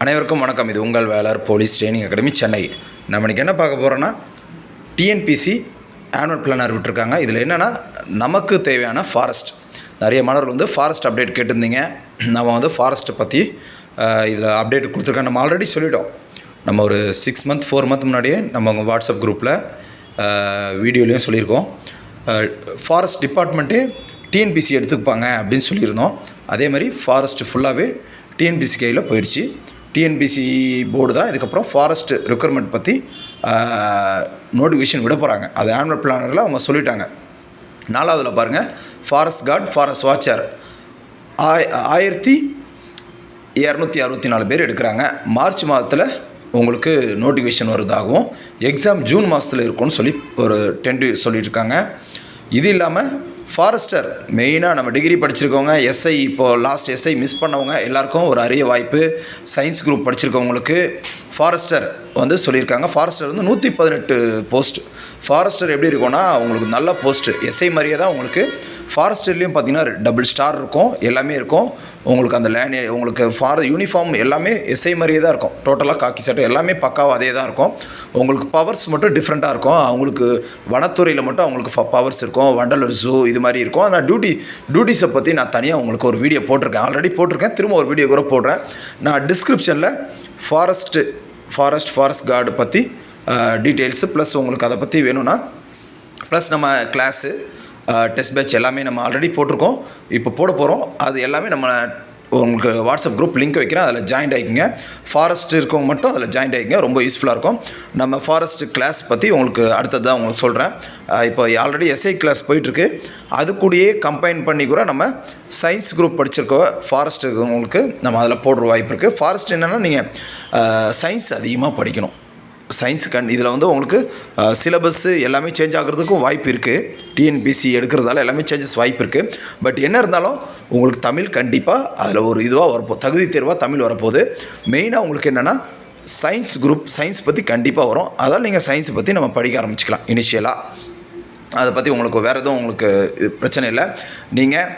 அனைவருக்கும் வணக்கம். இது உங்கள் வேலர் போலீஸ் ட்ரைனிங் அகாடமி சென்னை. நம்ம இன்றைக்கி என்ன பார்க்க போகிறோன்னா, டிஎன்பிசி ஆனுவல் பிளானர் விட்டுருக்காங்க. இதில் என்னென்னா, நமக்கு தேவையான ஃபாரஸ்ட் நிறைய மாணவர்கள் வந்து ஃபாரஸ்ட் அப்டேட் கேட்டிருந்தீங்க. நம்ம வந்து ஃபாரஸ்ட்டை பற்றி இதில் அப்டேட் கொடுத்துருக்காங்க. நம்ம ஆல்ரெடி சொல்லிட்டோம். நம்ம ஒரு 4 மந்த் முன்னாடியே நம்ம உங்கள் வாட்ஸ்அப் குரூப்பில் வீடியோலையும் சொல்லியிருக்கோம். ஃபாரஸ்ட் டிபார்ட்மெண்ட்டே டிஎன்பிசி எடுத்துப்பாங்க அப்படின்னு சொல்லியிருந்தோம். அதே மாதிரி ஃபாரஸ்ட் ஃபுல்லாகவே டிஎன்பிசி கையில் போயிடுச்சு. டிஎன்பிசி போர்டு தான் இதுக்கப்புறம் ஃபாரஸ்ட் ரெக்யர்மெண்ட் பற்றி நோட்டிஃபிகேஷன் விட போகிறாங்க. அது ஆனுவல் பிளானரில் அவங்க சொல்லிட்டாங்க. 4வதுல பாருங்கள், ஃபாரஸ்ட் கார்டு, ஃபாரஸ்ட் வாட்சர் 1264 பேர் எடுக்கிறாங்க. மார்ச் மாதத்தில் உங்களுக்கு நோட்டிஃபிகேஷன் வருவதாகவும், எக்ஸாம் ஜூன் மாதத்தில் இருக்கும்னு சொல்லி ஒரு டென்டிவ் சொல்லியிருக்காங்க. இது இல்லாமல் ஃபாரஸ்டர் மெயினாக நம்ம டிகிரி படிச்சிருக்கவங்க, எஸ்ஐ இப்போது லாஸ்ட் எஸ்ஐ மிஸ் பண்ணவங்க எல்லாருக்கும் ஒரு அரிய வாய்ப்பு. சயின்ஸ் குரூப் படிச்சிருக்கவங்களுக்கு ஃபாரஸ்டர் வந்து சொல்லியிருக்காங்க. ஃபாரஸ்டர் வந்து 118 போஸ்ட். ஃபாரஸ்டர் எப்படி இருக்கும்னா, உங்களுக்கு நல்ல போஸ்ட்டு. எஸ்ஐ மாதிரியே தான் உங்களுக்கு ஃபாரஸ்டர்லேயும் பார்த்தீங்கன்னா டபுள் ஸ்டார் இருக்கும், எல்லாமே இருக்கும். உங்களுக்கு அந்த உங்களுக்கு யூனிஃபார்ம் எல்லாமே எஸ்ஐ மாதிரியே தான் இருக்கும். டோட்டலாக காக்கி சட்டை எல்லாமே பக்காவாக அதே தான் இருக்கும். உங்களுக்கு பவர்ஸ் மட்டும் டிஃப்ரெண்ட்டாக இருக்கும். அவங்களுக்கு வனத்துறையில் மட்டும் அவங்களுக்கு பவர்ஸ் இருக்கும். வண்டலூர் ஜூ இது மாதிரி இருக்கும். ஆனால் டியூட்டிஸை பற்றி நான் தனியாக உங்களுக்கு ஒரு வீடியோ போட்டிருக்கேன். ஆல்ரெடி போட்டிருக்கேன், திரும்ப ஒரு வீடியோ கூட போடுறேன். நான் டிஸ்கிரிப்ஷனில் ஃபாரஸ்ட் கார்டு பற்றி டீட்டெயில்ஸு ப்ளஸ் உங்களுக்கு அதை பற்றி வேணும்னா, ப்ளஸ் நம்ம கிளாஸு டெஸ்ட் பேட்ச் எல்லாமே நம்ம ஆல்ரெடி போட்டிருக்கோம். இப்போ போட போகிறோம். அது எல்லாமே நம்ம உங்களுக்கு வாட்ஸ்அப் குரூப் லிங்க் வைக்கிறேன், அதில் ஜாயின்ட் ஆகிக்கிங்க. ஃபாரஸ்ட் இருக்கவங்க மட்டும் அதில் ஜாயின்ட் ஆகிக்கிங்க, ரொம்ப யூஸ்ஃபுல்லாக இருக்கும். நம்ம ஃபாரஸ்ட் கிளாஸ் பற்றி உங்களுக்கு அடுத்தது தான் உங்களுக்கு சொல்கிறேன். இப்போ ஆல்ரெடி எஸ்ஐ கிளாஸ் போயிட்டுருக்கு. அது கூடயே கம்பைன் பண்ணி கூட நம்ம சயின்ஸ் குரூப் படிச்சிருக்க ஃபாரஸ்ட் உங்களுக்கு நம்ம அதில் போடுற வாய்ப்பு இருக்குது. ஃபாரஸ்ட் என்னென்னா, நீங்கள் சயின்ஸ் அதிகமாக படிக்கணும். சயின்ஸ் இதில் வந்து உங்களுக்கு சிலபஸ்ஸு எல்லாமே சேஞ்ச் ஆகிறதுக்கும் வாய்ப்பு இருக்குது. டிஎன்பிசி எடுக்கிறதால எல்லாமே சேஞ்சஸ் வாய்ப்பு இருக்குது. பட் என்ன இருந்தாலும் உங்களுக்கு தமிழ் கண்டிப்பாக அதில் ஒரு இதுவாக வரப்போகுது, தகுதி தேர்வாக தமிழ் வரப்போகுது. மெயினாக உங்களுக்கு என்னென்னா, சயின்ஸ் குரூப் சயின்ஸ் பற்றி கண்டிப்பாக வரும். அதால் நீங்கள் சயின்ஸ் பற்றி நம்ம படிக்க ஆரம்பிச்சிக்கலாம் இனிஷியலாக. அதை பற்றி உங்களுக்கு வேறு எதுவும் உங்களுக்கு பிரச்சனை இல்லை. நீங்கள்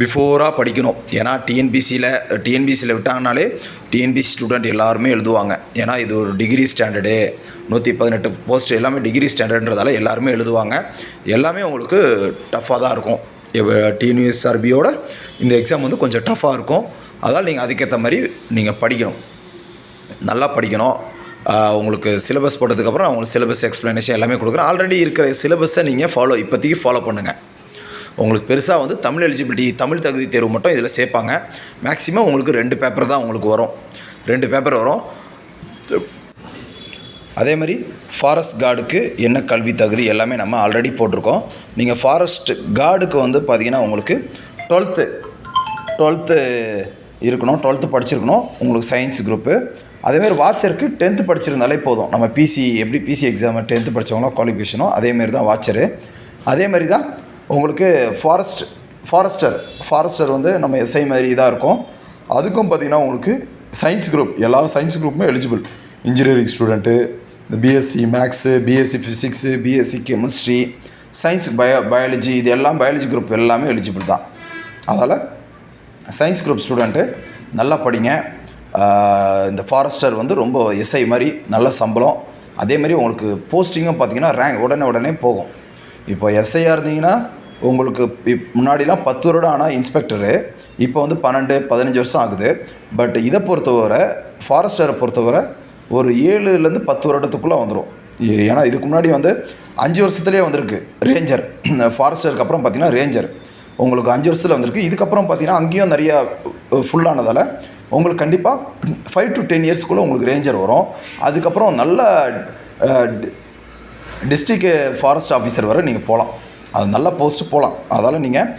பிஃபோராக படிக்கணும். ஏன்னா டிஎன்பிசியில் விட்டாங்கனாலே டிஎன்பிசி ஸ்டூடெண்ட் எல்லாருமே எழுதுவாங்க. ஏன்னா இது ஒரு டிகிரி ஸ்டாண்டர்டு, 118 போஸ்ட் எல்லாமே டிகிரி ஸ்டாண்டர்டுன்றதால எல்லாருமே எழுதுவாங்க. எல்லாமே உங்களுக்கு டஃப்பாக தான் இருக்கும். டிஎன்யூஎஸ்ஆர்பியோட இந்த எக்ஸாம் வந்து கொஞ்சம் டஃப்பாக இருக்கும். அதால் நீங்கள் அதுக்கேற்ற மாதிரி நீங்கள் படிக்கணும், நல்லா படிக்கணும். உங்களுக்கு சிலபஸ் போட்டதுக்கப்புறம் உங்களுக்கு சிலபஸ் எக்ஸ்ப்ளனேஷன் எல்லாமே கொடுக்குறேன். ஆல்ரெடி இருக்கிற சிலபஸை நீங்கள் இப்போதைக்கு ஃபாலோ பண்ணுங்கள். உங்களுக்கு பெருசாக வந்து தமிழ் எலிஜிபிலிட்டி, தமிழ் தகுதி தேர்வு மட்டும் இதில் சேர்ப்பாங்க. மேக்ஸிமம் உங்களுக்கு 2 பேப்பர் தான் உங்களுக்கு வரும். 2 பேப்பர் வரும். அதே மாதிரி ஃபாரஸ்ட் கார்டுக்கு என்ன கல்வி தகுதி எல்லாமே நம்ம ஆல்ரெடி போட்டிருக்கோம். நீங்கள் ஃபாரஸ்ட் கார்டுக்கு வந்து பார்த்திங்கன்னா உங்களுக்கு 12th இருக்கணும், 12th படிச்சிருக்கணும் உங்களுக்கு சயின்ஸ் குரூப்பு. அதேமாதிரி வாட்சருக்கு 10th படிச்சிருந்தாலே போதும். நம்ம எப்படி பிசி எக்ஸாம் 10th படித்தவங்களோ குவாலிஃபிகேஷனோ அதேமாரி தான் வாட்சரு. அதேமாதிரி தான் உங்களுக்கு ஃபாரஸ்டர் வந்து நம்ம எஸ்ஐ மாதிரி தான் இருக்கும். அதுக்கும் பார்த்திங்கன்னா உங்களுக்கு சயின்ஸ் குரூப், எல்லாரும் சயின்ஸ் குரூப்புமே எலிஜிபிள். இன்ஜினியரிங் ஸ்டூடெண்ட்டு, இந்த BSc maths, BSc physics, BSc chemistry, science biology, இது எல்லாம் பயாலஜி குரூப் எல்லாமே எலிஜிபிள் தான். அதனால் சயின்ஸ் குரூப் ஸ்டூடெண்ட்டு நல்லா படிங்க. இந்த ஃபாரஸ்டர் வந்து ரொம்ப எஸ்ஐ மாதிரி நல்ல சம்பளம். அதே மாதிரி உங்களுக்கு போஸ்டிங்கும் பார்த்திங்கன்னா ரேங்க் உடனே போகும். இப்போ எஸ்ஐயாக இருந்தீங்கன்னா உங்களுக்கு முன்னாடிலாம் 10 வருடம் ஆனால் இன்ஸ்பெக்டரு, இப்போ வந்து 12-15 வருஷம் ஆகுது. பட் இதை பொறுத்தவரை ஃபாரஸ்டரை பொறுத்தவரை ஒரு 7லேருந்து 10 வருடத்துக்குள்ளே வந்துடும். ஏன்னா இதுக்கு முன்னாடி வந்து 5 வருஷத்துலேயே வந்திருக்கு ரேஞ்சர். ஃபாரஸ்டருக்கு அப்புறம் பார்த்திங்கன்னா ரேஞ்சர் உங்களுக்கு 5 வருஷத்தில் வந்திருக்கு. இதுக்கப்புறம் பார்த்திங்கன்னா அங்கேயும் நிறையா ஃபுல்லானதால் உங்களுக்கு கண்டிப்பாக 5 to 10 இயர்ஸ்க்குள்ளே உங்களுக்கு ரேஞ்சர் வரும். அதுக்கப்புறம் நல்ல டிஸ்ட்ரிக்ட் ஃபாரஸ்ட் ஆஃபீஸர் வரை நீங்கள் போகலாம். அது நல்ல போஸ்ட்டு போகலாம். அதால் நீங்கள்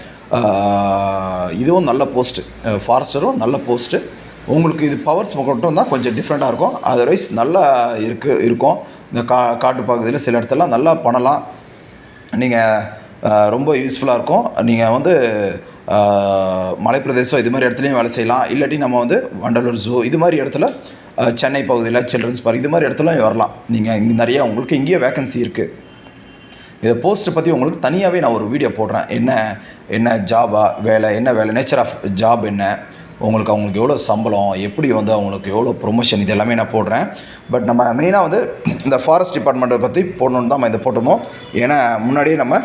இதுவும் நல்ல போஸ்ட்டு, ஃபாரஸ்டரும் நல்ல போஸ்ட்டு. உங்களுக்கு இது பவர்ஸ் மட்டும் தான் கொஞ்சம் டிஃப்ரெண்ட்டாக இருக்கும். அதர்வைஸ் நல்லா இருக்கும். இந்த காட்டு பகுதியில் சில இடத்துலலாம் நல்லா பண்ணலாம். நீங்கள் ரொம்ப யூஸ்ஃபுல்லாக இருக்கும். நீங்கள் வந்து மலைப்பிரதேசம் இது மாதிரி இடத்துலையும் வேலை செய்யலாம். இல்லாட்டி நம்ம வந்து வண்டலூர் ஜூ இது மாதிரி இடத்துல, சென்னை பகுதியில் சில்ட்ரன்ஸ் பார்க் இது மாதிரி இடத்துல வரலாம். நீங்கள் இங்கே நிறையா உங்களுக்கு இங்கேயே வேக்கன்சி இருக்குது. இதை போஸ்ட்டை பற்றி உங்களுக்கு தனியாகவே நான் ஒரு வீடியோ போடுறேன். என்ன ஜாபா வேலை, என்ன வேலை, நேச்சர் ஆஃப் ஜாப் என்ன, அவங்களுக்கு எவ்வளோ சம்பளம், எப்படி வந்து அவங்களுக்கு எவ்வளோ ப்ரொமோஷன், இது எல்லாமே நான் போடுறேன். பட் நம்ம மெயினாக வந்து இந்த ஃபாரஸ்ட் டிபார்ட்மெண்ட்டை பற்றி போடணுன்னு தான் நம்ம இதை போட்டோமோ. ஏன்னா முன்னாடியே நம்ம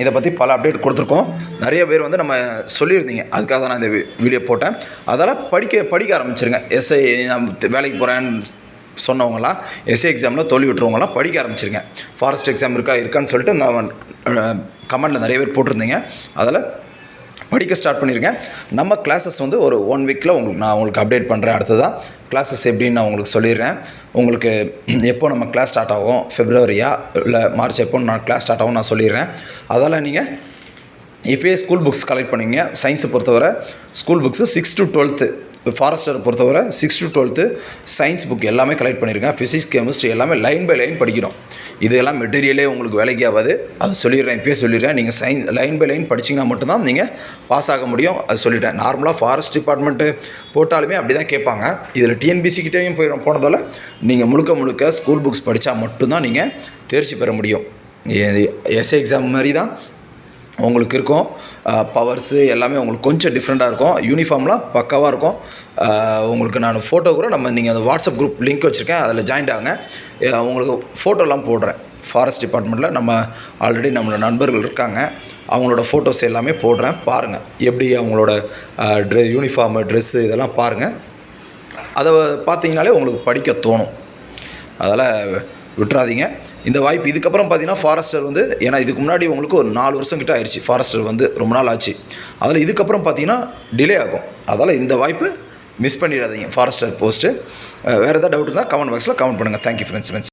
இதை பற்றி பல அப்டேட் கொடுத்துருக்கோம். நிறைய பேர் வந்து நம்ம சொல்லியிருந்தீங்க, அதுக்காக தான் நான் இந்த வீடியோ போட்டேன். அதெல்லாம் படிக்க ஆரம்பிச்சிருங்க. எஸ்ஐ நான் வேலைக்கு போகிறேன்னு சொன்னவங்களாம், எஸ்ஐ எக்ஸாமில் தோல்வி விட்டுறவங்களாம் படிக்க ஆரம்பிச்சிருங்க. ஃபாரஸ்ட் எக்ஸாம் இருக்கான்னு சொல்லிட்டு நான் கமெண்டில் நிறைய பேர் போட்டிருந்தீங்க. அதில் படிக்க ஸ்டார்ட் பண்ணியிருக்கேன். நம்ம கிளாஸஸ் வந்து ஒரு 1 வீக்கில் நான் உங்களுக்கு அப்டேட் பண்ணுறேன். அடுத்ததான் கிளாஸஸ் எப்படின்னு நான் உங்களுக்கு சொல்லிடுறேன். உங்களுக்கு எப்போ நம்ம கிளாஸ் ஸ்டார்ட் ஆகும், ஃபெப்ரவரியா இல்லை மார்ச் எப்போ நான் கிளாஸ் ஸ்டார்ட் ஆகும் நான் சொல்லிடுறேன். அதால் நீங்கள் இப்போயே ஸ்கூல் புக்ஸ் கலெக்ட் பண்ணிங்க. சயின்ஸை பொறுத்தவரை ஸ்கூல் புக்ஸு 6 to 12th, ஃபாரஸ்டரை பொறுத்தவரை 6 to 12th சயின்ஸ் புக் எல்லாமே கலெக்ட் பண்ணியிருக்கேன். ஃபிசிக்ஸ், கெமிஸ்ட்ரி எல்லாமே லைன் பை லைன் படிக்கிறோம். இதெல்லாம் மெட்டீரியலே உங்களுக்கு வேலைக்கு ஆகாது, அது சொல்லிடுறேன், இப்போயே சொல்லிடுறேன். நீங்கள் லைன் பை லைன் படிச்சிங்கன்னா மட்டும்தான் நீங்கள் பாஸ் ஆக முடியும். அது சொல்லிட்டேன். நார்மலாக ஃபாரஸ்ட் டிபார்ட்மெண்ட்டு போட்டாலுமே அப்படி தான் கேட்பாங்க. இதில் டிஎன்பிசிக்கிட்டேயும் போனதால் நீங்கள் முழுக்க ஸ்கூல் புக்ஸ் படித்தா மட்டும்தான் நீங்கள் தேர்ச்சி பெற முடியும். எஸ்ஏ எக்ஸாம் மாதிரி தான் உங்களுக்கு இருக்கும். பவர்ஸு எல்லாமே உங்களுக்கு கொஞ்சம் டிஃப்ரெண்ட்டாக இருக்கும். யூனிஃபார்ம்லாம் பக்காவாக இருக்கும். உங்களுக்கு நான் ஃபோட்டோ கூட நீங்கள் அந்த வாட்ஸ்அப் குரூப் லிங்க் வச்சுருக்கேன், அதில் ஜாயின்ட் ஆகுங்க. உங்களுக்கு ஃபோட்டோலாம் போடுறேன். ஃபாரஸ்ட் டிபார்ட்மெண்ட்டில் நம்ம ஆல்ரெடி நம்மளோட நண்பர்கள் இருக்காங்க, அவங்களோட ஃபோட்டோஸ் எல்லாமே போடுறேன். பாருங்கள் எப்படி அவங்களோட யூனிஃபார்மு, ட்ரெஸ்ஸு இதெல்லாம் பாருங்கள். அதை பார்த்தீங்கனாலே உங்களுக்கு படிக்க தோணும். அதனால் விட்டுறாதீங்க இந்த வாய்ப்பு. இதுக்கப்புறம் பார்த்தீங்கன்னா ஃபாரஸ்டர் வந்து, ஏன்னா இதுக்கு முன்னாடி உங்களுக்கு ஒரு 4 வருஷம் கிட்ட ஆயிடுச்சு, ஃபாரஸ்டர் வந்து ரொம்ப நாள் ஆச்சு. அதில் இதுக்கப்புறம் பார்த்தீங்கன்னா டிலே ஆகும். அதனால் இந்த வாய்ப்பு மிஸ் பண்ணிடாதீங்க ஃபாரஸ்டர் போஸ்ட்டு. வேறு ஏதாவது டவுட் இருந்தால் கமெண்ட் பாக்ஸில் கமெண்ட் பண்ணுங்கள். Thank you friends.